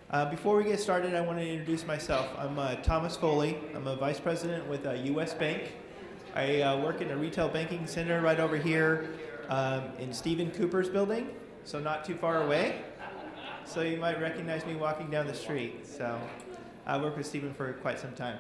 Before we get started, I want to introduce myself. I'm Thomas Foley. I'm a vice president with U.S. Bank. I work in a retail banking center right over here in Stephen Cooper's building, so not too far away. So you might recognize me walking down the street. So I worked with Stephen for quite some time.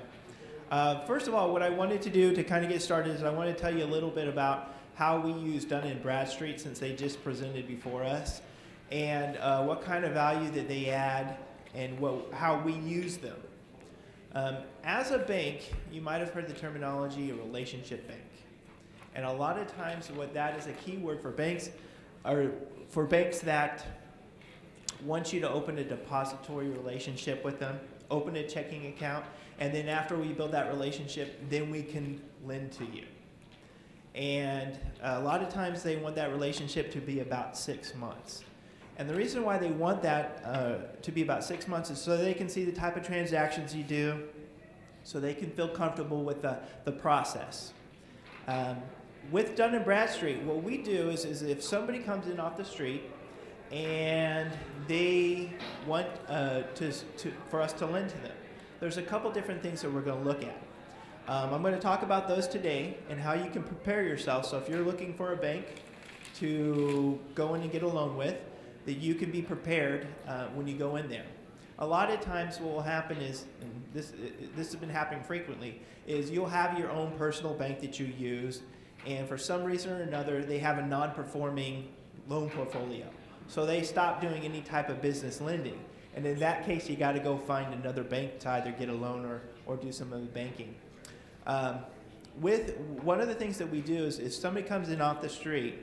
First of all, what I wanted to do to kind of get started is I want to tell you a little bit about how we use Dun & Bradstreet since they just presented before us, and what kind of value that they add and how we use them. As a bank, you might have heard the terminology a relationship bank. And a lot of times what that is a key word for banks are for banks that want you to open a depository relationship with them, open a checking account, and then after we build that relationship, then we can lend to you. And a lot of times they want that relationship to be about 6 months. And the reason why they want that to be about 6 months is so they can see the type of transactions you do, so they can feel comfortable with the process. With Dun & Bradstreet, what we do is if somebody comes in off the street and they want for us to lend to them, there's a couple different things that we're going to look at. I'm going to talk about those today and how you can prepare yourself. So if you're looking for a bank to go in and get a loan with, that you can be prepared when you go in there. A lot of times what will happen is, and this has been happening frequently, is you'll have your own personal bank that you use, and for some reason or another, they have a non-performing loan portfolio. So they stop doing any type of business lending. And in that case, you got to go find another bank to either get a loan or do some of the banking. One of the things that we do is if somebody comes in off the street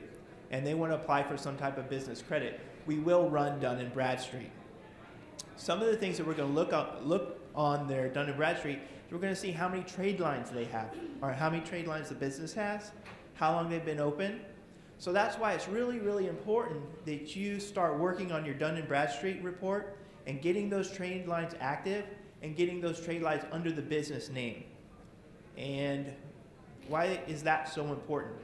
and they want to apply for some type of business credit, we will run Dun & Bradstreet. Some of the things that we're going to look on their Dun & Bradstreet, we're going to see how many trade lines they have, or how many trade lines the business has, how long they've been open. So that's why it's really, really important that you start working on your Dun & Bradstreet report and getting those trade lines active and getting those trade lines under the business name. And why is that so important?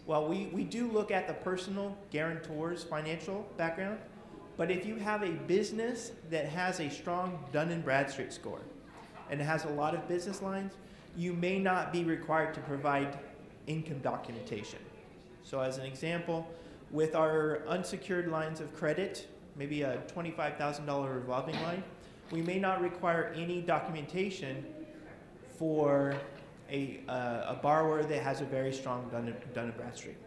Well, we do look at the personal guarantor's financial background, but if you have a business that has a strong Dun & Bradstreet score and has a lot of business lines, you may not be required to provide income documentation. So as an example, with our unsecured lines of credit, maybe a $25,000 revolving line, we may not require any documentation for a borrower that has a very strong Dun & Bradstreet.